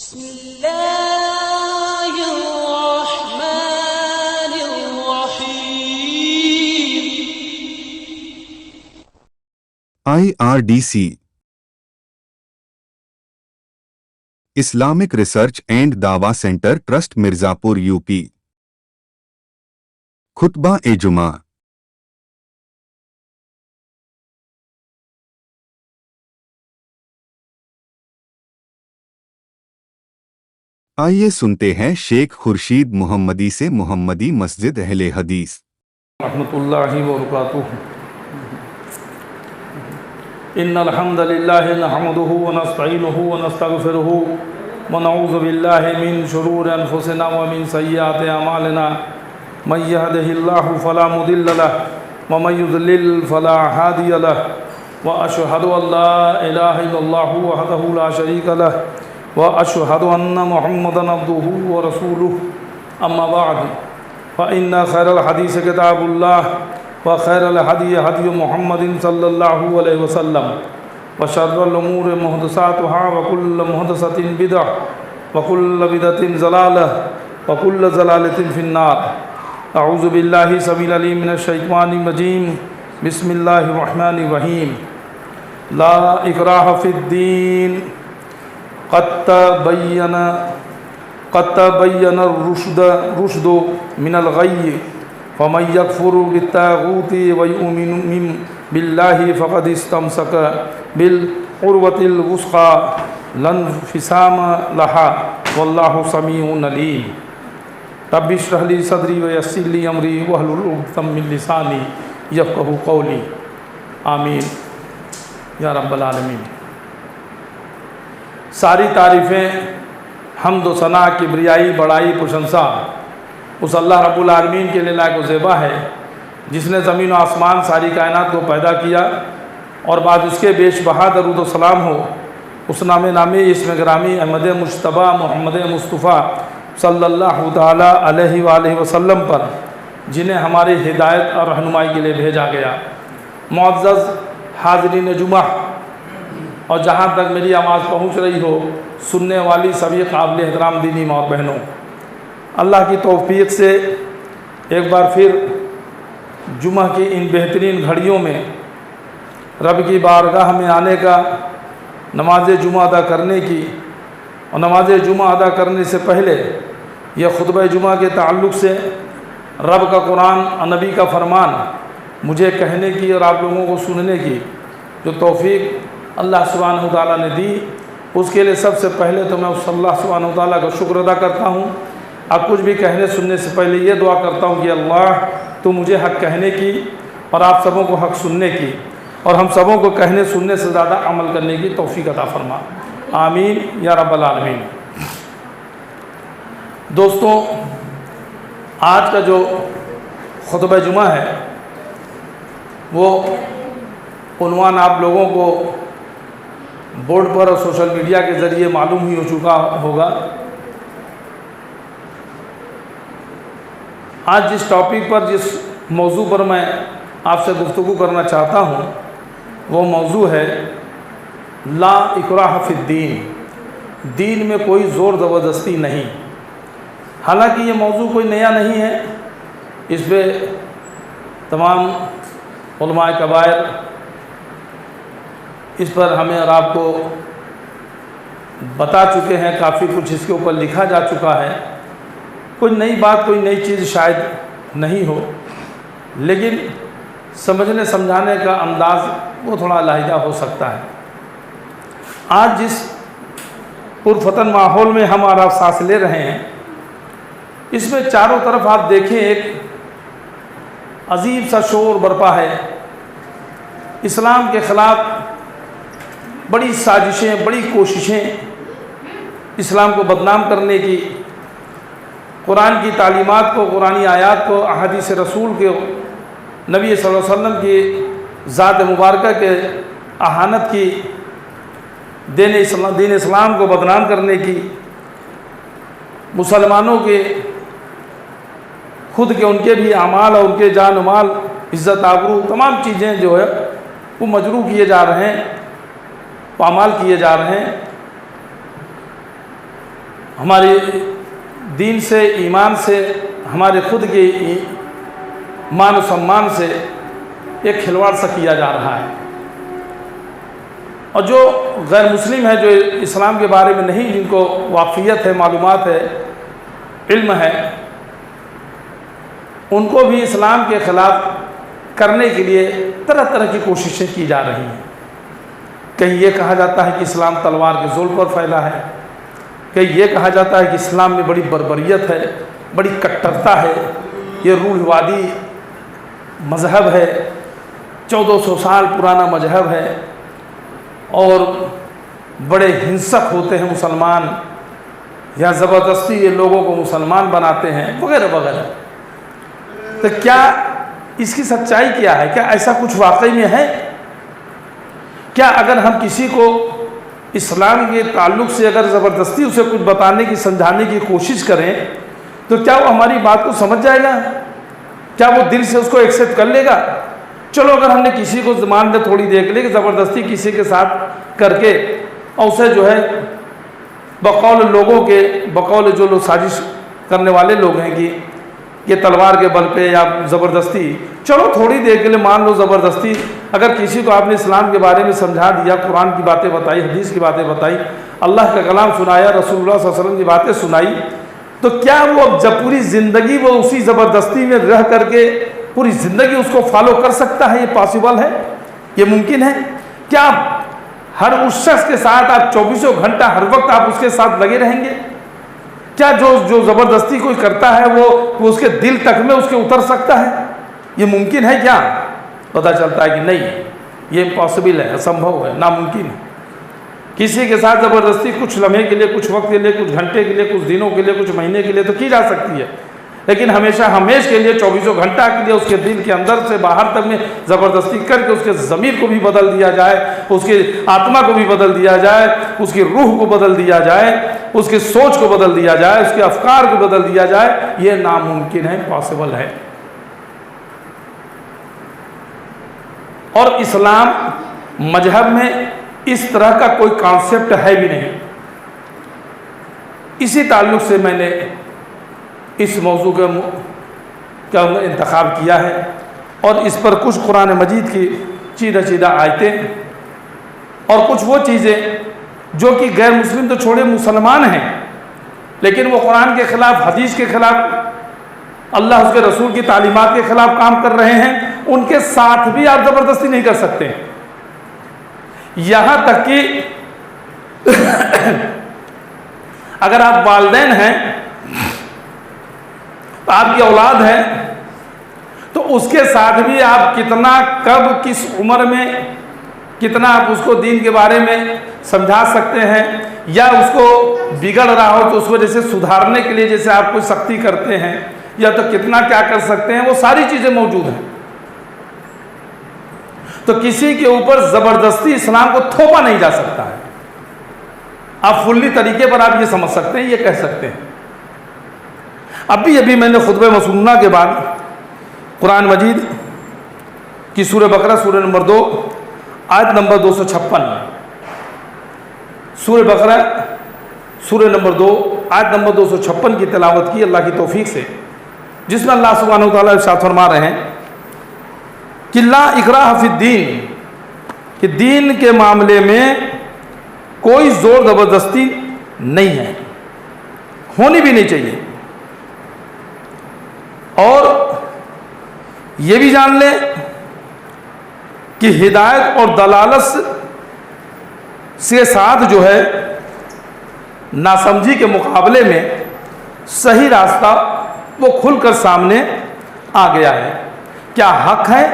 بسم اللہ الرحمن الرحیم۔ IRDC اسلامک ریسرچ اینڈ دعویٰ سینٹر ٹرسٹ مرزاپور UP خطبہ جمعہ۔ آئیے سنتے ہیں شیخ خورشید محمدی سے محمدی مسجد اہل حدیث رحمۃ اللہ وبرکاتہ۔ ان الحمد للہ نحمده ونستعینه ونستغفره ونعوذ باللہ من شرور انفسنا ومن سیئات اعمالنا من يهده الله فلا مضل له ومن يضلل فلا هادي له واشهد ان لا اله الا الله وحده لا شريك له واشهد ان محمدا عبده ورسوله اما بعد فان خير الحديث كتاب الله وخير الهدي هدي محمد صلى الله عليه وسلم وشر الامور محدثاتها وكل محدثة بدعة وكل بدعة ضلالة وكل ضلالة في النار۔ اعوذ بالله السميع العليم من الشيطان الرجيم، بسم الله الرحمن الرحيم۔ لا اکراہ فی الدین قد تبین الرشد من الغی فمن یکفر بالطاغوت ویؤمن باللہ فقد استمسک بالعروۃ الوثقی لا انفصام لہا واللہ سمیع علیم۔ رب اشرح لی صدری ویسر لی امری واحلل عقدۃ من لسانی یفقہوا قولی، آمین یا رب العالمین۔ ساری تعریفیں، حمد و ثنا، کبریائی، بڑائی، پرشنسا اس اللہ رب العالمین کے لیے لائق و زیبا ہے جس نے زمین و آسمان ساری کائنات کو پیدا کیا، اور بعد اس کے بیش بہا درود و سلام ہو اس نام نامی اسم گرامی احمد مجتبیٰ محمد مصطفیٰ صلی اللہ تعالی علیہ وآلہ وسلم پر، جنہیں ہماری ہدایت اور رہنمائی کے لیے بھیجا گیا۔ معزز حاضرین جمعہ اور جہاں تک میری آواز پہنچ رہی ہو سننے والی سبھی قابل احترام دینی ماں اور بہنوں، اللہ کی توفیق سے ایک بار پھر جمعہ کی ان بہترین گھڑیوں میں رب کی بارگاہ میں آنے کا، نماز جمعہ ادا کرنے کی، اور نماز جمعہ ادا کرنے سے پہلے یہ خطبہ جمعہ کے تعلق سے رب کا قرآن اور نبی کا فرمان مجھے کہنے کی اور آپ لوگوں کو سننے کی جو توفیق اللہ سبحانہ وتعالیٰ نے دی، اس کے لیے سب سے پہلے تو میں اس اللہ سبحانہ وتعالیٰ کا شکر ادا کرتا ہوں۔ اب کچھ بھی کہنے سننے سے پہلے یہ دعا کرتا ہوں کہ اللہ تو مجھے حق کہنے کی اور آپ سبوں کو حق سننے کی اور ہم سبوں کو کہنے سننے سے زیادہ عمل کرنے کی توفیق عطا فرما، آمین یا رب العالمین۔ دوستوں، آج کا جو خطبہ جمعہ ہے وہ عنوان آپ لوگوں کو بورڈ پر اور سوشل میڈیا کے ذریعے معلوم ہی ہو چکا ہوگا۔ آج جس ٹاپک پر، جس موضوع پر میں آپ سے گفتگو کرنا چاہتا ہوں وہ موضوع ہے لا اکراہ فی الدین، دین میں کوئی زور زبردستی نہیں۔ حالانکہ یہ موضوع کوئی نیا نہیں ہے، اس پہ تمام علماء کبائر اس پر ہمیں اور آپ کو بتا چکے ہیں، کافی کچھ اس کے اوپر لکھا جا چکا ہے۔ کوئی نئی بات، کوئی نئی چیز شاید نہیں ہو، لیکن سمجھنے سمجھانے کا انداز وہ تھوڑا علیحدہ ہو سکتا ہے۔ آج جس پرفتن ماحول میں ہم اور آپ سانس لے رہے ہیں، اس میں چاروں طرف آپ دیکھیں ایک عجیب سا شور برپا ہے۔ اسلام کے خلاف بڑی سازشیں، بڑی کوششیں اسلام کو بدنام کرنے کی، قرآن کی تعلیمات کو، قرآنی آیات کو، احادیث رسول کے، نبی صلی اللہ علیہ وسلم کی ذات مبارکہ کے اہانت کی، دین اسلام کو بدنام کرنے کی، مسلمانوں کے خود کے ان کے بھی اعمال اور ان کے جان و مال، عزت آبرو، تمام چیزیں جو ہے وہ مجروح کیے جا رہے ہیں، پامال کیے جا رہے ہیں۔ ہمارے دین سے، ایمان سے، ہمارے خود کے مان و سمان سے ایک کھلواڑ سا کیا جا رہا ہے۔ اور جو غیر مسلم ہے، جو اسلام کے بارے میں نہیں، جن کو واقفیت ہے، معلومات ہے، علم ہے، ان کو بھی اسلام کے خلاف کرنے کے لیے طرح طرح کی کوششیں کی جا رہی ہیں۔ کہیں یہ کہا جاتا ہے کہ اسلام تلوار کے زور پر پھیلا ہے، کہیں یہ کہا جاتا ہے کہ اسلام میں بڑی بربریت ہے، بڑی کٹرتا ہے، یہ روڑھوادی مذہب ہے، 1400 سال پرانا مذہب ہے، اور بڑے ہنسک ہوتے ہیں مسلمان، یا زبردستی یہ لوگوں کو مسلمان بناتے ہیں، وغیرہ وغیرہ۔ تو کیا اس کی سچائی کیا ہے؟ کیا ایسا کچھ واقعی میں ہے؟ کیا اگر ہم کسی کو اسلام کے تعلق سے اگر زبردستی اسے کچھ بتانے کی، سمجھانے کی کوشش کریں تو کیا وہ ہماری بات کو سمجھ جائے گا؟ کیا وہ دل سے اس کو ایکسیپٹ کر لے گا؟ چلو اگر ہم نے کسی کو زبان میں تھوڑی دیکھ لی کہ زبردستی کسی کے ساتھ کر کے، اور اسے جو ہے بقول لوگوں کے، بقول جو لوگ سازش کرنے والے لوگ ہیں کہ یہ تلوار کے بل پہ یا زبردستی، چلو تھوڑی دیر کے لیے مان لو زبردستی اگر کسی کو آپ نے اسلام کے بارے میں سمجھا دیا، قرآن کی باتیں بتائی، حدیث کی باتیں بتائی، اللہ کا کلام سنایا، رسول اللہ صلی اللہ علیہ وسلم کی باتیں سنائی، تو کیا وہ جب پوری زندگی وہ اسی زبردستی میں رہ کر کے پوری زندگی اس کو فالو کر سکتا ہے؟ یہ پاسبل ہے؟ یہ ممکن ہے؟ کیا ہر اس شخص کے ساتھ آپ 24 گھنٹہ ہر وقت آپ اس کے ساتھ لگے رہیں گے؟ کیا جو زبردستی کوئی کرتا ہے وہ اس کے دل تک میں اس کے اتر سکتا ہے؟ یہ ممکن ہے کیا؟ پتہ چلتا ہے کہ نہیں، یہ امپاسبل ہے، اسمبھو ہے، ناممکن ہے۔ کسی کے ساتھ زبردستی کچھ لمحے کے لیے، کچھ وقت کے لیے، کچھ گھنٹے کے لیے، کچھ دنوں کے لیے، کچھ مہینے کے لیے تو کی جا سکتی ہے، لیکن ہمیشہ کے لیے 24 گھنٹہ کے لیے اس کے دل کے اندر سے باہر تک میں زبردستی کر کے اس کے ضمیر کو بھی بدل دیا جائے، اس کے آتما کو بھی بدل دیا جائے، اس کی روح کو بدل دیا جائے، اس کی سوچ کو بدل دیا جائے، اس کے افکار کو بدل دیا جائے، یہ ناممکن ہے، پاسبل ہے۔ اور اسلام مذہب میں اس طرح کا کوئی کانسیپٹ ہے بھی نہیں۔ اسی تعلق سے میں نے اس موضوع کا انتخاب کیا ہے، اور اس پر کچھ قرآن مجید کی چیدہ آیتیں اور کچھ وہ چیزیں جو کہ غیر مسلم تو چھوڑے مسلمان ہیں لیکن وہ قرآن کے خلاف، حدیث کے خلاف، اللہ اس کے رسول کی تعلیمات کے خلاف کام کر رہے ہیں، ان کے ساتھ بھی آپ زبردستی نہیں کر سکتے۔ یہاں تک کہ اگر آپ والدین ہیں، آپ کی اولاد ہے، تو اس کے ساتھ بھی آپ کتنا، کب، کس عمر میں کتنا آپ اس کو دین کے بارے میں سمجھا سکتے ہیں، یا اس کو بگڑ رہا ہو تو اس کو جیسے سدھارنے کے لیے جیسے آپ کوئی سختی کرتے ہیں، یا تو کتنا کیا کر سکتے ہیں، وہ ساری چیزیں موجود ہیں۔ تو کسی کے اوپر زبردستی اسلام کو تھوپا نہیں جا سکتا ہے۔ آپ فلی طریقے پر آپ یہ سمجھ سکتے ہیں، یہ کہہ سکتے ہیں۔ ابھی میں نے خطبہ مسنونہ کے بعد قرآن مجید کی سورہ بقرہ، سورہ نمبر 2، آیت نمبر 256، سورہ بقرہ سورہ نمبر 2 آیت نمبر 256 کی تلاوت کی اللہ کی توفیق سے، جس میں اللہ سبحانہ وتعالیٰ ارشاد فرما رہے ہیں کہ لا اکراہ فی الدین، کہ دین کے معاملے میں کوئی زور زبردستی نہیں ہے، ہونی بھی نہیں چاہیے۔ اور یہ بھی جان لیں کہ ہدایت اور دلالت سے ساتھ جو ہے ناسمجھی کے مقابلے میں صحیح راستہ وہ کھل کر سامنے آ گیا ہے۔ کیا حق ہے،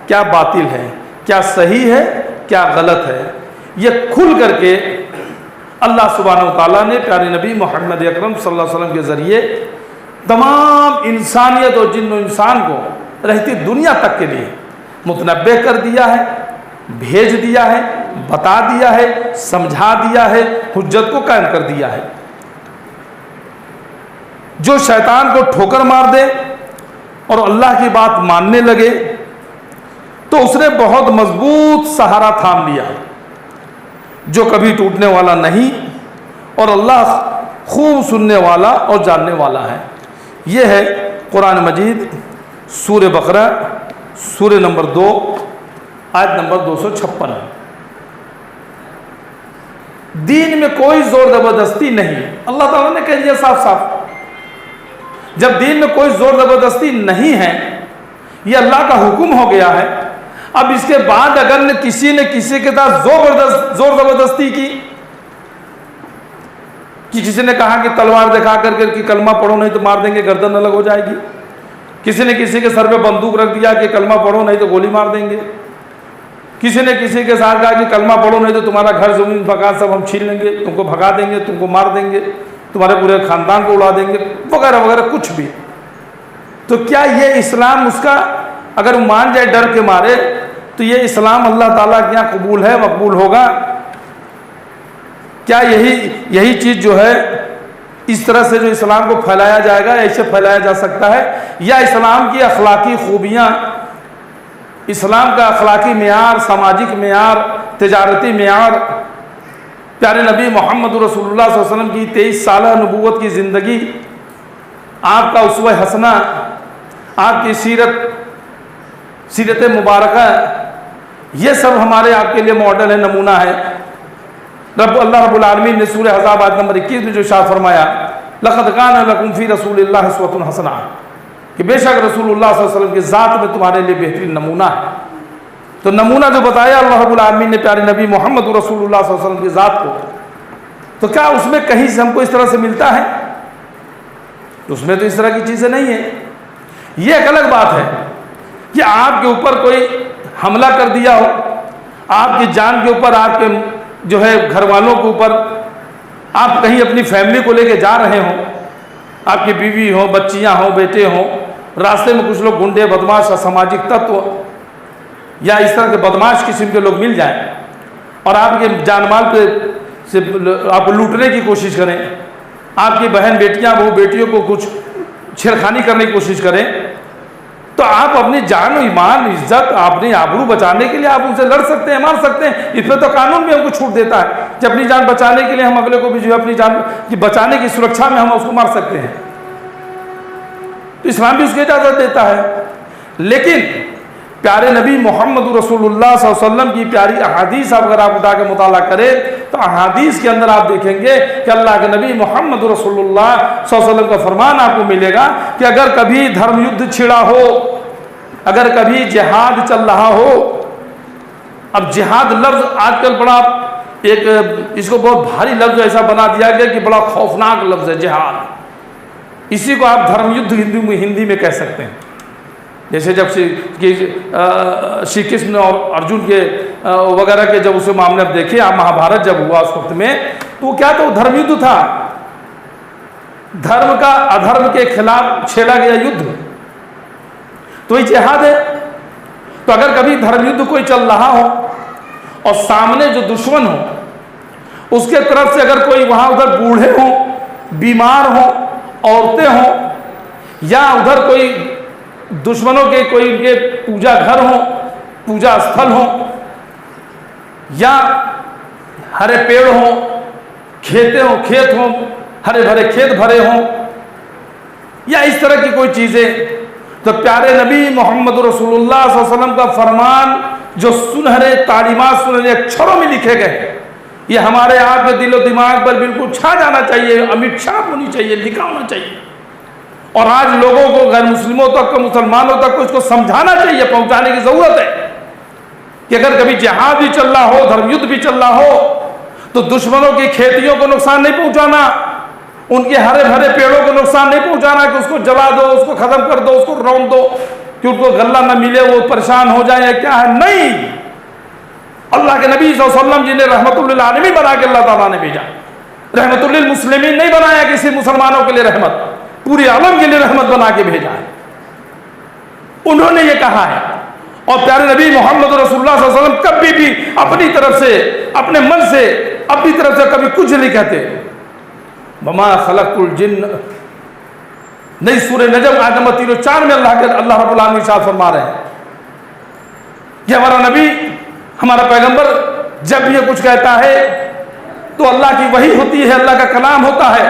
کیا باطل ہے، کیا صحیح ہے، کیا غلط ہے، یہ کھل کر کے اللہ سبحانہ وتعالیٰ نے پیارے نبی محمد اکرم صلی اللہ علیہ وسلم کے ذریعے تمام انسانیت اور جن و انسان کو رہتی دنیا تک کے لیے متنبہ کر دیا ہے، بھیج دیا ہے، بتا دیا ہے، سمجھا دیا ہے، حجت کو قائم کر دیا ہے۔ جو شیطان کو ٹھوکر مار دے اور اللہ کی بات ماننے لگے تو اس نے بہت مضبوط سہارا تھام لیا جو کبھی ٹوٹنے والا نہیں، اور اللہ خوب سننے والا اور جاننے والا ہے۔ یہ ہے قرآن مجید سورہ بقرہ سورہ نمبر 2 آیت نمبر 256۔ دین میں کوئی زور زبردستی نہیں، اللہ تعالیٰ نے کہہ دیا صاف صاف۔ جب دین میں کوئی زور زبردستی نہیں ہے، یہ اللہ کا حکم ہو گیا ہے، اب اس کے بعد اگر کسی نے کسی کے ساتھ زور زبردستی کی کہ کسی نے کہا کہ تلوار دکھا کر کے کہ کلمہ پڑھو نہیں تو مار دیں گے، گردن الگ ہو جائے گی، کسی نے کسی کے سر پہ بندوق رکھ دیا کہ کلمہ پڑھو نہیں تو گولی مار دیں گے، کسی نے کسی کے ساتھ کہا کہ کلمہ پڑھو نہیں تو تمہارا گھر زمین مکان سب ہم چھین لیں گے، تم کو بھگا دیں گے، تم کو مار دیں گے، تمہارے پورے خاندان کو اڑا دیں گے، وغیرہ وغیرہ کچھ بھی، تو کیا یہ اسلام اس کا اگر مان جائے ڈر کے مارے تو یہ اسلام اللہ تعالیٰ کے یہاں قبول ہے، مقبول ہوگا؟ کیا یہی چیز جو ہے اس طرح سے جو اسلام کو پھیلایا جائے گا ایسے پھیلایا جا سکتا ہے؟ یا اسلام کی اخلاقی خوبیاں، اسلام کا اخلاقی معیار، سماجک معیار، تجارتی معیار، پیارے نبی محمد رسول اللہ صلی اللہ علیہ وسلم کی 23 سالہ نبوت کی زندگی، آپ کا اسوہ حسنہ، آپ کی سیرت مبارکہ، یہ سب ہمارے آپ کے لیے ماڈل ہے، نمونہ ہے۔ اللہ رب العالمین نے سورہ احزاب آیت نمبر 21 میں جو ارشاد فرمایا، لَقَدْ كَانَ لَكُمْ فِي رَسُولِ اللَّهِ أُسْوَةٌ حَسَنَةٌ، کہ بے شک رسول اللہ صلی اللہ علیہ وسلم کی ذات میں تمہارے لیے بہترین نمونہ ہے۔ تو نمونہ جو بتایا اللہ رب العالمین نے پیارے نبی محمد رسول اللہ صلی اللہ علیہ وسلم کی ذات کو، تو کیا اس میں کہیں سے ہم کو اس طرح سے ملتا ہے؟ اس میں تو اس طرح کی چیزیں نہیں ہیں۔ یہ ایک الگ بات ہے کہ آپ کے اوپر کوئی حملہ کر دیا ہو، آپ کی جان کے اوپر، آپ کے جو ہے گھر والوں کے اوپر، آپ کہیں اپنی فیملی کو لے کے جا رہے ہوں، آپ کی بیوی ہو، بچیاں ہوں، بیٹے ہوں، راستے میں کچھ لوگ گنڈے، بدماش، سماجک تتو یا اس طرح کے بدماش قسم کے لوگ مل جائیں اور آپ کے جان مال پہ سے آپ کو لوٹنے کی کوشش کریں، آپ کی بہن بیٹیاں بہو بیٹیوں کو کچھ چھیڑخانی کرنے کی کوشش کریں، تو آپ اپنی جان و ایمان، عزت، اپنی آبرو بچانے کے لیے آپ ان سے لڑ سکتے ہیں، مار سکتے ہیں۔ اس پہ تو قانون بھی ہم کو چھوٹ دیتا ہے کہ اپنی جان بچانے کے لیے ہم اگلے کو بھی جو ہے اپنی جان کی بچانے کی سرکشا میں ہم اس کو مار سکتے ہیں، تو اسلام بھی اس کی اجازت دیتا ہے۔ لیکن پیارے نبی محمد رسول اللہ صلی اللہ علیہ وسلم کی پیاری احادیث اگر آپ اٹھا کے مطالعہ کریں تو احادیث کے اندر آپ دیکھیں گے کہ اللہ کے نبی محمد رسول اللہ صلی اللہ علیہ وسلم کا فرمان آپ کو ملے گا کہ اگر کبھی دھرم یدھ چھڑا ہو، اگر کبھی جہاد چل رہا ہو، اب جہاد لفظ آج کل بڑا ایک اس کو بہت بھاری لفظ ایسا بنا دیا گیا کہ بڑا خوفناک لفظ ہے جہاد، اسی کو آپ دھرم یدھ ہندی میں کہہ سکتے ہیں۔ جیسے جب شری کرشن اور ارجن کے وغیرہ کے جب اسے معاملے اب دیکھے، آپ مہابھارت جب ہوا اس وقت میں، تو وہ کیا تھا؟ وہ دھرم یدھ تھا، دھرم کا ادھرم کے خلاف چھیڑا گیا یدھ، تو یہ جہاد ہے۔ تو اگر کبھی دھرم یدھ کوئی چل رہا ہو اور سامنے جو دشمن ہو اس کے طرف سے اگر کوئی وہاں ادھر بوڑھے ہوں، بیمار ہوں، عورتیں ہوں، یا ادھر کوئی دشمنوں کے کوئی ان کے پوجا گھر ہوں، پوجا استھل ہوں، یا ہرے پیڑ ہوں، کھیت ہوں، ہرے بھرے کھیت بھرے ہوں، یا اس طرح کی کوئی چیزیں، تو پیارے نبی محمد رسول اللہ صلی اللہ علیہ وسلم کا فرمان جو سنہرے تعلیمات، سنہرے اکچھروں میں لکھے گئے، یہ ہمارے آپ کے دل و دماغ پر بالکل چھا جانا چاہیے، امٹ چھاپ ہونی چاہیے، لکھا ہونا چاہیے، اور آج لوگوں کو، غیر مسلموں تک، مسلمانوں تک کو اس کو سمجھانا چاہیے، پہنچانے کی ضرورت ہے کہ اگر کبھی جہاد بھی چل رہا ہو، دھرم یدھ بھی چل رہا ہو، تو دشمنوں کی کھیتیوں کو نقصان نہیں پہنچانا، ان کے ہرے بھرے پیڑوں کو نقصان نہیں پہنچانا کہ اس کو جلا دو، اس کو ختم کر دو، اس کو رون دو کہ ان کو غلہ نہ ملے، وہ پریشان ہو جائیں، یا کیا ہے؟ نہیں، اللہ کے نبی صلی اللہ علیہ وسلم جنہیں رحمت للعالمین بنا کے اللہ تعالیٰ نے بھیجا، رحمت للمسلمین نہیں بنایا کسی مسلمانوں کے لیے رحمت، پوری عالم کے لیے رحمت بنا کے بھیجا ہے، انہوں نے یہ کہا ہے۔ اور پیارے نبی محمد رسول اللہ صلی اللہ علیہ وسلم کبھی بھی اپنی طرف سے، اپنے من سے، اپنی طرف سے کبھی کچھ نہیں کہتے۔ وما خلقت الجن، نئی سورہ نجم آیت نمبر 304 میں اللہ رب العالمین ارشاد فرما رہے ہیں کہ ہمارا نبی، ہمارا پیغمبر جب یہ کچھ کہتا ہے تو اللہ کی وحی ہوتی ہے، اللہ کا کلام ہوتا ہے،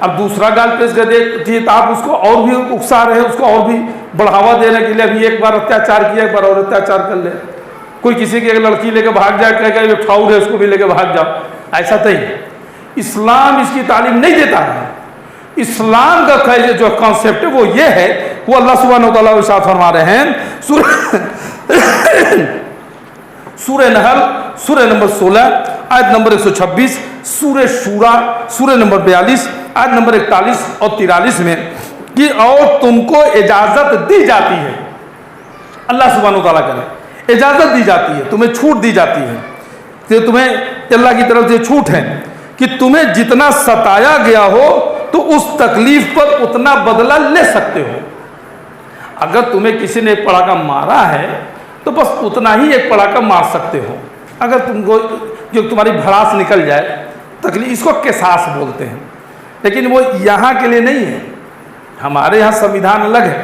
اب دوسرا گال پیش کر دیتی ہے تو آپ اس کو اور بھی اکسا رہے ہیں، اس کو اور بھی بڑھاوا دینے کے لیے ابھی ایک بار اتیاچار کیا، ایک بار اور اتیاچار کر لے. کوئی کسی کی ایک لڑکی لے کے بھاگ جائے، کہے گا یہ ٹھاؤر ہے، اس کو بھی لے کے بھاگ جاؤ. ایسا تو ہی اسلام اس کی تعلیم نہیں دیتا ہے. اسلام کا جو کانسیپٹ ہے وہ یہ ہے، وہ اللہ سبحانہ و تعالیٰ ارشاد فرما رہے ہیں سورہ نحل سورہ نمبر 16 آیت نمبر 126، سورہ شورا سورہ نمبر 42 آیت نمبر 41 اور 43 میں کہ اور تم کو اجازت دی جاتی ہے. اللہ سبحانہ و تعالیٰ کرے اجازت دی جاتی ہے، تمہیں چھوٹ دی جاتی ہے، کہ تمہیں اللہ کی طرف سے چھوٹ ہے کہ تمہیں جتنا ستایا گیا ہو تو اس تکلیف پر اتنا بدلہ لے سکتے ہو. اگر تمہیں کسی نے ایک پڑاکا مارا ہے تو بس اتنا ہی ایک پڑاکا مار سکتے ہو. اگر تم کو جو تمہاری بھڑاس نکل جائے تکلیف، اس کو قصاص بولتے ہیں. لیکن وہ یہاں کے لیے نہیں ہے. ہمارے یہاں سمویدھان الگ ہے.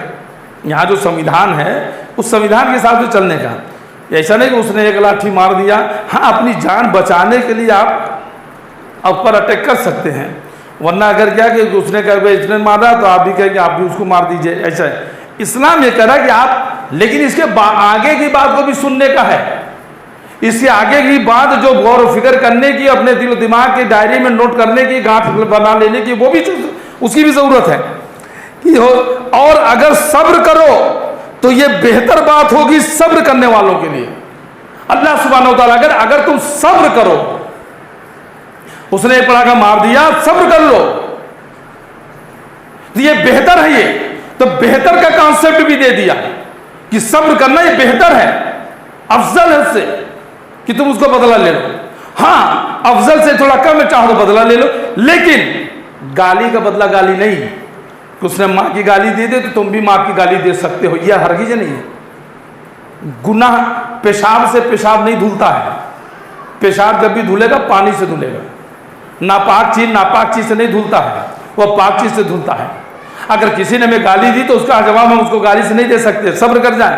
یہاں جو سمویدھان ہے اس سمویدھان کے حساب سے چلنے کا. ایسا نہیں کہ اس نے ایک لاٹھی مار دیا. ہاں اپنی جان بچانے کے لیے آپ پر اٹیک کر سکتے ہیں، ورنہ اگر کیا کہ اس نے کہا اس نے مارا تو آپ بھی کہیں کہ آپ بھی اس کو مار دیجئے. ایسا ہے اسلام یہ کہہ رہا ہے کہ آپ، لیکن اس کے آگے کی بات کو بھی سننے کا ہے. اس کے آگے کی بات جو غور و فکر کرنے کی، اپنے دل و دماغ کی ڈائری میں نوٹ کرنے کی، گانٹھ بنا لینے کی، وہ بھی اس کی بھی ضرورت ہے. اور اگر صبر کرو تو یہ بہتر بات ہوگی صبر کرنے والوں کے لیے. اللہ سبحانہ و تعالیٰ اگر تم صبر کرو، اس نے ایک پڑاکا مار دیا، صبر کر لو تو یہ بہتر ہے. یہ تو بہتر کا کانسیپٹ بھی دے دیا کہ صبر کرنا یہ بہتر ہے، افضل ہے اس سے کہ تم اس کو بدلہ لے لو. ہاں افضل سے تھوڑا کم ہے، چاہو تو بدلہ لے لو، لیکن گالی کا بدلہ گالی نہیں. اس نے ماں کی گالی دے دے تو تم بھی ماں کی گالی دے سکتے ہو، یہ ہرگز نہیں ہے. گناہ پیشاب سے پیشاب نہیں دھلتا ہے. پیشاب جب بھی دھلے گا پانی سے دھلے گا. ناپاک چیز سے نہیں دھلتا ہے، وہ پاک چیز سے دھلتا ہے. اگر کسی نے ہمیں گالی دی تو اس کا جواب ہم اس کو گالی سے نہیں دے سکتے، صبر کر جائیں.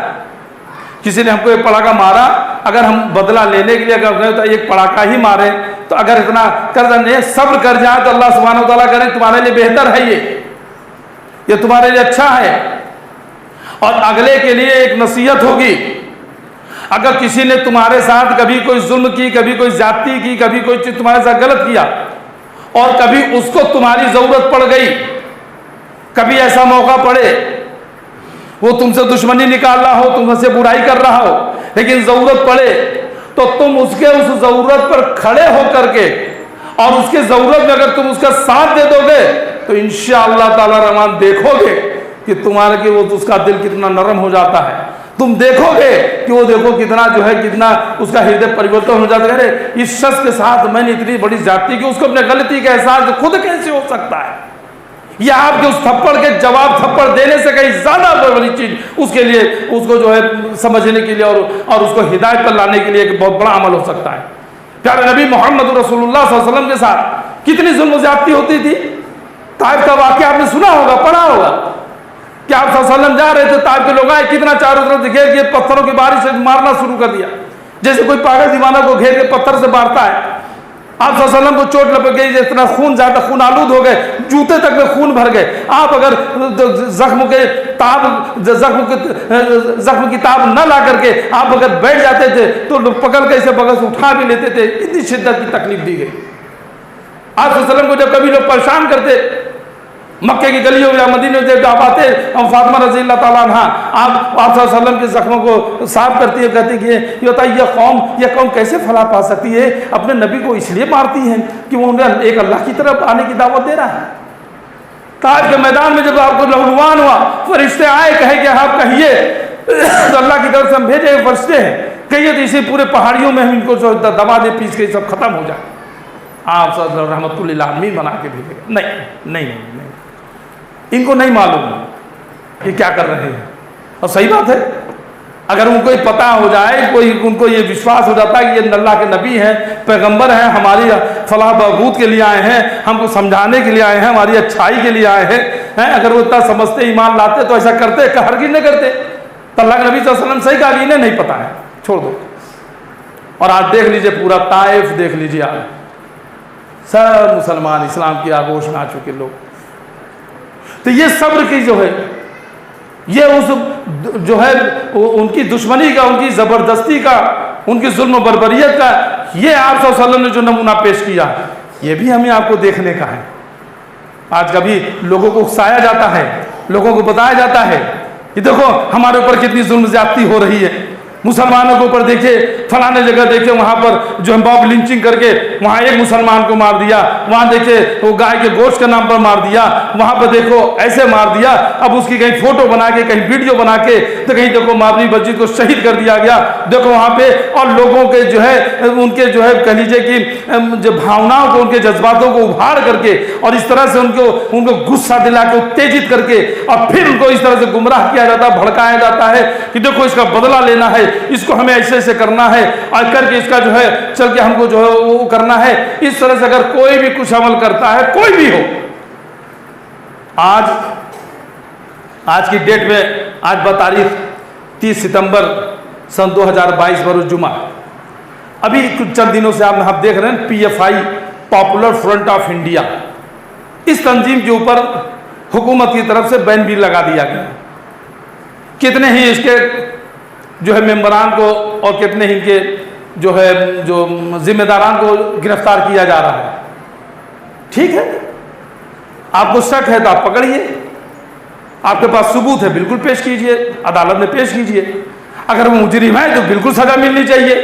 کسی نے ہم کو ایک پڑاکا مارا، اگر ہم بدلہ لینے کے لیے اگر تو ایک پڑاکا ہی مارے تو اگر اتنا کر جائیں، صبر کر جائیں تو اللہ سبحانہ و تعالیٰ کریں تمہارے لیے بہتر ہے، یہ تمہارے لیے اچھا ہے. اور اگلے کے لیے ایک نصیحت ہوگی. اگر کسی نے تمہارے ساتھ کبھی کوئی ظلم کی، کبھی کوئی زیادتی کی، کبھی کوئی چیز تمہارے ساتھ غلط کیا، اور کبھی اس کو تمہاری ضرورت پڑ گئی، کبھی ایسا موقع پڑے وہ تم سے دشمنی نکال رہا ہو، تم سے برائی کر رہا ہو، لیکن ضرورت پڑے تو تم اس ضرورت پر کھڑے ہو کر کے، اور اس کی ضرورت میں اگر تم اس کا ساتھ دے دو گے تو انشاءاللہ تعالی رحمان دیکھو گے کہ تمہارے کہ وہ اس کا دل کتنا نرم ہو جاتا ہے. تم دیکھو گے کہ وہ دیکھو کتنا جو ہے کتنا اس کا ہردے پریورتن ہو جاتا ہے. اس شخص کے ساتھ میں نے اتنی بڑی زیادتی کی، اس کو اپنے غلطی کا احساس خود کیسے ہو سکتا ہے؟ یہ آپ کے اس تھپڑ کے جواب تھپڑ دینے سے کہیں زیادہ بڑی چیز اس کے لیے، اس کو جو ہے سمجھنے کے لیے اور اس کو ہدایت پر لانے کے لیے ایک بہت بڑا عمل ہو سکتا ہے. پیارے نبی محمد رسول اللہ صلی اللہ علیہ وسلم کے ساتھ کتنی ظلم و زیادتی ہوتی تھی. طائف کا واقعہ آپ نے سنا ہوگا، پڑھا ہوگا کہ آپ صلی اللہ علیہ وسلم جا رہے تھے، طائف کے لوگ آئے، کتنا چاروں طرف سے گھیر کے پتھروں کی بارش سے مارنا شروع کر دیا، جیسے کوئی پاگل دیوانہ کو گھیر کے پتھر سے مارتا ہے. آپ صلی اللہ علیہ وسلم کو چوٹ لپک گئی، اتنا خون زیادہ، خون آلود ہو گئے، جوتے تک میں خون بھر گئے. آپ اگر زخم کی تاب نہ لا کر کے آپ اگر بیٹھ جاتے تھے تو پکڑ کے اسے بغل سے اٹھا بھی لیتے تھے. اتنی شدت کی تکلیف دی گئی. آپ صلی اللہ علیہ وسلم کو جب کبھی لوگ پریشان کرتے، مکے کی گلیوں یا مدینے میں جب آتے، ہم فاطمہ رضی اللہ تعالیٰ عنہ آپ صلی اللہ علیہ وسلم کے زخموں کو صاف کرتی ہے، کہتی کہ یہ قوم کیسے فلاح پا سکتی ہے؟ اپنے نبی کو اس لیے مارتی ہیں کہ وہ انہیں ایک اللہ کی طرف آنے کی دعوت دے رہا ہے. طائف کے میدان میں جب آپ کو لہولوان ہوا، فرشتے آئے، کہے کہ آپ کہیے تو اللہ کی طرف سے ہم بھیجے فرشتے ہیں، کہیے تو اسی پورے پہاڑیوں میں ہم ان کو جو دبا دے، پیس کے سب ختم ہو جائے. آپ صلی اللہ رحمۃ اللہ عالمین بنا کے بھیجے. نہیں ان کو نہیں معلوم یہ کیا کر رہے ہیں. اور صحیح بات ہے، اگر ان کو یہ پتہ ہو جائے، ان کو یہ وشواس ہو جاتا ہے کہ یہ اللہ کے نبی ہیں، پیغمبر ہیں، ہماری فلاح بہبود کے لیے آئے ہیں، ہم کو سمجھانے کے لیے آئے ہیں، ہماری اچھائی کے لیے آئے ہیں، اگر وہ اتنا سمجھتے ایمان لاتے تو ایسا کرتے کہ ہرگز نہ کرتے. تو اللہ کے نبی صلی اللہ علیہ وسلم صحیح کہا کہ انہیں نہیں پتہ ہے، چھوڑ دو. اور آج دیکھ لیجئے پورا طائف دیکھ لیجئے، آج سب مسلمان اسلام کی آغوش میں آ چکے لوگ. تو یہ صبر کی جو ہے، یہ اس جو ہے ان کی دشمنی کا، ان کی زبردستی کا، ان کی ظلم و بربریت کا، یہ آپ صلی اللہ علیہ وسلم نے جو نمونہ پیش کیا، یہ بھی ہمیں آپ کو دیکھنے کا ہے۔ آج کبھی لوگوں کو اکسایا جاتا ہے، لوگوں کو بتایا جاتا ہے کہ دیکھو ہمارے اوپر کتنی ظلم زیادتی ہو رہی ہے، مسلمانوں کے اوپر دیکھیں فلانے جگہ دیکھیں وہاں پر جو ہے موب لنچنگ کر کے وہاں ایک مسلمان کو مار دیا، وہاں دیکھیں وہ گائے کے گوشت کے نام پر مار دیا، وہاں پر دیکھو ایسے مار دیا، اب اس کی کہیں فوٹو بنا کے کہیں ویڈیو بنا کے تو کہیں دیکھو بابری مسجد کو شہید کر دیا گیا، دیکھو وہاں پہ، اور لوگوں کے جو ہے ان کے جو ہے کہہ لیجیے کہ جو بھاوناؤں کو، ان کے جذباتوں کو ابھاڑ کر کے اور اس طرح سے ان کو غصہ دلا کے اتیجت کر کے اور پھر ان کو اس طرح سے گمراہ کیا جاتا ہے، بھڑکایا جاتا ہے کہ دیکھو اس کا بدلہ لینا ہے، اس کو ہمیں ایسے ایسے کرنا ہے، اور کر کے اس کا جو ہے چل کے ہم کو جو ہے وہ کرنا ہے۔ اس طرح سے اگر کوئی بھی کچھ عمل کرتا ہے، کوئی بھی ہو، آج کی ڈیٹ میں، آج بتاریخ 30 ستمبر سن 2022 بروز جمعہ، ابھی کچھ چند دنوں سے آپ دیکھ رہے ہیں PFI popular front of India, اس تنظیم کے اوپر حکومت کی طرف سے بین بھی لگا دیا گیا، کتنے ہی اس کے جو ہے ممبران کو اور کتنے ہی کے جو ہے جو ذمہ داران کو گرفتار کیا جا رہا ہے۔ ٹھیک ہے، آپ کو شک ہے تو آپ پکڑیے، آپ کے پاس ثبوت ہے بالکل پیش کیجئے، عدالت میں پیش کیجئے، اگر وہ مجرم ہے تو بالکل سزا ملنی چاہیے،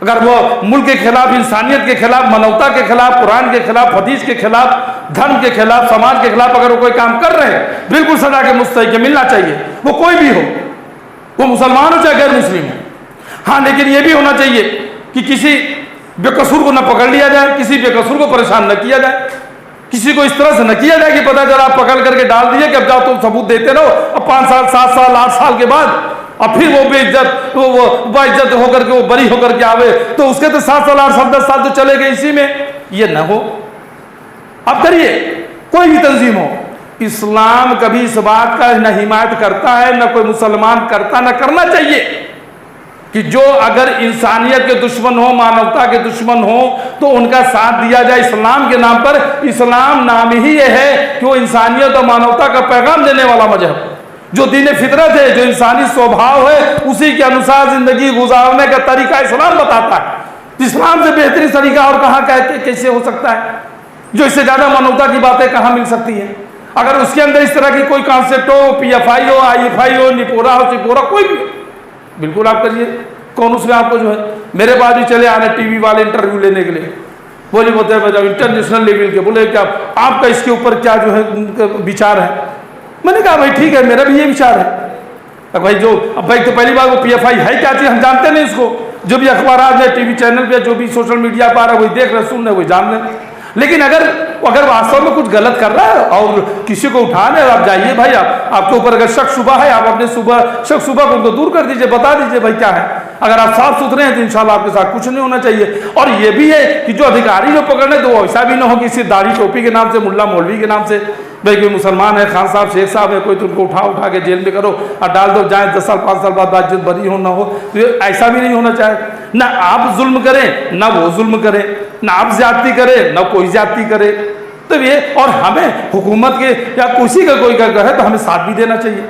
اگر وہ ملک کے خلاف، انسانیت کے خلاف، مانوتا کے خلاف، قرآن کے خلاف، حدیث کے خلاف، دھرم کے خلاف، سماج کے خلاف اگر وہ کوئی کام کر رہے ہیں، بالکل سزا کے مستحق ملنا چاہیے، وہ کوئی بھی ہو، وہ مسلمان ہو چاہے غیر مسلم ہو۔ ہاں لیکن یہ بھی ہونا چاہیے کہ کسی بے قصور کو نہ پکڑ لیا جائے، کسی بے قصور کو پریشان نہ کیا جائے، کسی کو اس طرح سے نہ کیا جائے کہ پتہ چلا آپ پکڑ کر کے ڈال دیے کہ اب جاؤ تم ثبوت دیتے رہو، اب 5 سال 7 سال 8 سال کے بعد اور پھر وہ بے عزت، وہ باعزت ہو کر کے، وہ بری ہو کر کے آوے تو اس کے تو 7 سال 8 سال 10 سال تو چلے گئے اسی میں، یہ نہ ہو۔ اب کریے، کوئی بھی تنظیم ہو، اسلام کبھی اس بات کا نہ حمایت کرتا ہے، نہ کوئی مسلمان کرتا، نہ کرنا چاہیے کہ جو اگر انسانیت کے دشمن ہو، مانوتا کے دشمن ہو تو ان کا ساتھ دیا جائے اسلام کے نام پر۔ اسلام نام ہی یہ ہے کہ وہ انسانیت اور مانوتا کا پیغام دینے والا مذہب، جو دین فطرت ہے، جو انسانی سوبھاؤ ہے، اسی کے انوسار زندگی گزارنے کا طریقہ اسلام بتاتا ہے۔ اسلام سے بہترین طریقہ اور کہاں کیسے ہو سکتا ہے؟ جو اس سے زیادہ مانوتا کی باتیں کہاں مل سکتی ہیں؟ اگر اس کے اندر اس طرح کی کوئی کانسیپٹ ہو، PFI ہو، IFI ہو، نپورا ہو، چپورا، کوئی بھی، بالکل آپ کریے، کون اس میں آپ کو جو ہے، میرے پاس بھی چلے آنے ٹی وی والے انٹرویو لینے کے لیے، وہ نہیں بولتے ہیں انٹرنیشنل لیول کے، بولے کہ آپ کا اس کے اوپر کیا جو ہے وچار ہے؟ میں نے کہا بھائی ٹھیک ہے، میرا بھی یہ وچار ہے۔ بھائی تو پہلی بار وہ PFI ہے کیا چیز ہم جانتے نہیں اس کو، جو بھی اخبارات ہے، ٹی وی چینل پہ جو بھی سوشل میڈیا پہ آ رہا ہے وہی دیکھ رہے، سن رہے، وہی جان رہے، لیکن اگر واستو میں کچھ غلط کر رہا ہے اور کسی کو اٹھا لے، آپ جائیے بھائی، آپ کے اوپر اگر شک شبہ ہے، آپ اپنے شک شبہ کو ان کو دور کر دیجئے، بتا دیجئے بھائی کیا ہے۔ اگر آپ صاف ستھرے ہیں تو انشاءاللہ آپ کے ساتھ کچھ نہیں ہونا چاہیے۔ اور یہ بھی ہے کہ جو ادھیکاری جو پکڑنے تو وہ ایسا بھی نہ ہو کہ صرف داڑھی ٹوپی کے نام سے، ملا مولوی کے نام سے، بھائی کوئی مسلمان ہے، خان صاحب شیخ صاحب ہے، کوئی تو ان کو اٹھا کے جیل میں کرو اور ڈال دو، جائیں 10 سال 5 سال بعد بات بری ہو نہ ہو، ایسا بھی نہیں ہونا چاہے۔ نہ آپ ظلم کریں نہ وہ ظلم کرے، نہ آپ زیادتی کرے نہ کوئی زیادتی کرے، تو یہ، اور ہمیں حکومت کے یا کسی کا کوئی ہے تو ہمیں ساتھ بھی دینا چاہیے،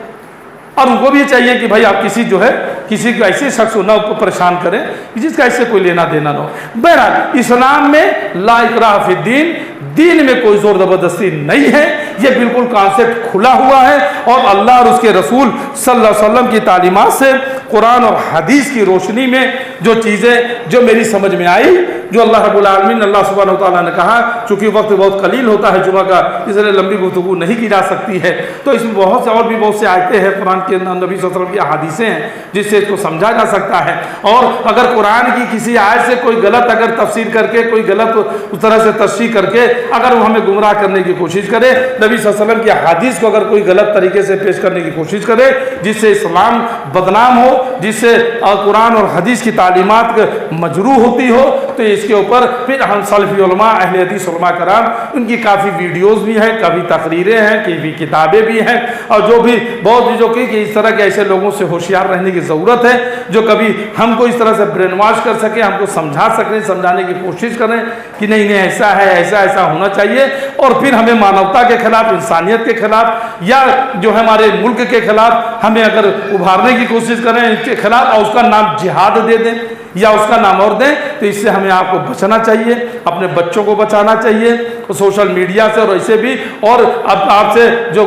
اور ان کو بھی یہ چاہیے کہ بھائی آپ کسی جو ہے کسی کو ایسے شخص کو نہ پریشان کریں جس کا ایسے کوئی لینا دینا نہ ہو۔ بہرحال اسلام میں لا اکراہ فی الدین، دین میں کوئی زور زبردستی نہیں ہے، یہ بالکل کانسیپٹ کھلا ہوا ہے، اور اللہ اور اس کے رسول صلی اللہ علیہ وسلم کی تعلیمات سے، قرآن اور حدیث کی روشنی میں جو چیزیں جو میری سمجھ میں آئی، جو اللہ رب العالمین اللہ سبحانہ وتعالیٰ نے کہا، چونکہ وقت بہت قلیل ہوتا ہے جمعہ کا، اس لیے لمبی گفتگو نہیں کی جا سکتی ہے، تو اس میں بہت سے اور بھی بہت سے آیتیں ہیں قرآن کے، نبی صلی اللہ علیہ وسلم کی احادیثیں ہیں جس سے اس کو سمجھا جا سکتا ہے۔ اور اگر قرآن کی کسی آیت سے کوئی غلط اگر تفسیر کر کے، کوئی غلط اس طرح سے تشریح کر کے اگر وہ ہمیں گمراہ کرنے کی کوشش کرے، نبی صلی اللہ علیہ وسلم کی احادیث کو اگر کوئی غلط طریقے سے پیش کرنے کی کوشش کرے جس سے اسلام بدنام ہو، جس سے قرآن اور حدیث کی تعلیمات مجروح ہوتی ہو، تو اس کے اوپر پھر ہم سلفی علماء اہل حدیث علماء کرام ان کی کافی ویڈیوز بھی ہیں، کافی تقریریں ہیں، کافی کتابیں بھی ہیں، اور جو بھی بہت جو کہ اس طرح کے ایسے لوگوں سے ہوشیار رہنے کی ضرورت ہے جو کبھی ہم کو اس طرح سے برین واش کر سکیں، ہم کو سمجھا سکیں، سمجھانے کی کوشش کریں کہ نہیں نہیں ایسا ہے، ایسا ایسا ہونا چاہیے، اور پھر ہمیں مانوتا کے خلاف، انسانیت کے خلاف، یا جو ہمارے ملک کے خلاف ہمیں اگر ابھارنے کی کوشش کریں ان کے خلاف، اور اس کا نام جہاد دے دیں یا اس کا نام اور دیں، تو اس سے ہمیں آپ کو بچنا چاہیے، اپنے بچوں کو بچانا چاہیے سوشل میڈیا سے، اور ایسے بھی، اور اب آپ سے جو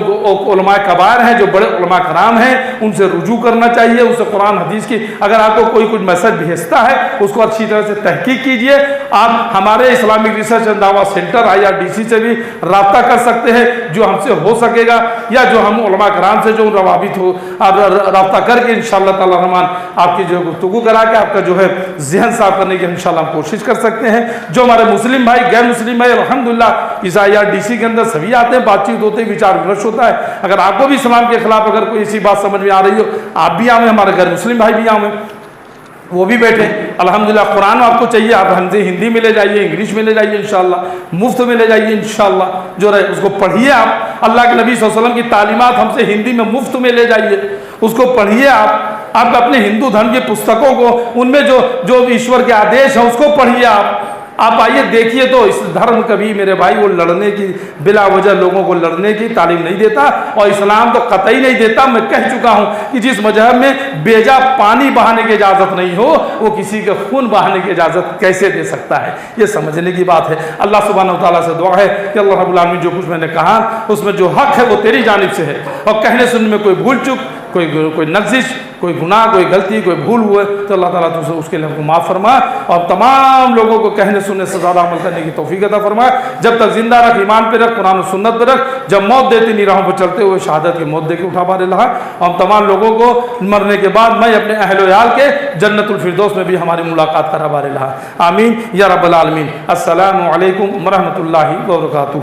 علماء کبار ہیں، جو بڑے علماء کرام ہیں، ان سے رجوع کرنا چاہیے، ان سے قرآن حدیث کی اگر آپ کو کوئی کچھ میسج بھیجتا ہے اس کو اچھی طرح سے تحقیق کیجئے۔ آپ ہمارے اسلامک ریسرچ اینڈ دعویٰ سینٹر IRDC سے بھی رابطہ کر سکتے ہیں جو ہم سے ہو سکے گا، یا جو ہم علماء کرام سے جو روابط ہو آپ رابطہ کر کے انشاءاللہ تعالی الرحمن آپ کی جو گفتگو کرا کے آپ کا جو ہے ذہن صاف کرنے کی انشاءاللہ ہم کوشش کر سکتے ہیں۔ جو ہمارے مسلم بھائی، غیر مسلم بھائی الحمدللہ اس IRDC کے اندر سبھی آتے ہیں، بات چیت ہوتے ہیں، وچار ورش ہوتا ہے۔ اگر آپ کو بھی اسلام کے خلاف اگر کوئی ایسی بات سمجھ میں آ رہی ہو، آپ بھی آئیں، ہمارے غیر مسلم بھائی بھی آئیں، وہ بھی بیٹھے۔ الحمدللہ قرآن آپ کو چاہیے آپ ہم سے ہندی میں لے جائیے، انگلش میں لے جائیے، انشاءاللہ مفت میں لے جائیے، انشاءاللہ جو رہے اس کو پڑھیے آپ۔ اللہ کے نبی صلی اللہ علیہ وسلم کی تعلیمات ہم سے ہندی میں مفت میں لے جائیے، اس کو پڑھیے آپ اپنے ہندو دھرم کی پستکوں کو، ان میں جو ایشور کے آدیش ہیں اس کو پڑھیے آپ آئیے دیکھیے۔ تو اس دھرم کبھی میرے بھائی وہ لڑنے کی، بلا وجہ لوگوں کو لڑنے کی تعلیم نہیں دیتا، اور اسلام تو قطعی نہیں دیتا۔ میں کہہ چکا ہوں کہ جس مذہب میں بیجا پانی بہانے کی اجازت نہیں ہو، وہ کسی کے خون بہانے کی اجازت کیسے دے سکتا ہے؟ یہ سمجھنے کی بات ہے۔ اللہ سبحانہ و تعالیٰ سے دعا ہے کہ اللہ رب العالمین جو کچھ میں نے کہا اس میں جو حق ہے وہ تیری جانب سے ہے، اور کہنے سننے میں کوئی بھول چک، کوئی نگزش، کوئی گناہ، کوئی غلطی، کوئی بھول ہوئے تو اللہ تعالیٰ تو اس کے لیے ہم کو معاف فرما، اور تمام لوگوں کو کہنے سننے سے زیادہ عمل کرنے کی توفیق عطا فرما۔ جب تک زندہ رکھ، ایمان پہ رکھ، قرآن و سنت پہ رکھ، جب موت دیتی نیراہوں پہ چلتے ہوئے شہادت کی موت دے کے اٹھا پا رہا، اور تمام لوگوں کو مرنے کے بعد میں اپنے اہل و عیال کے جنت الفردوس میں بھی ہماری ملاقات کرا پا رہا۔ آمین یا رب العالمین۔ السلام علیکم ورحمۃ اللہ وبرکاتہ۔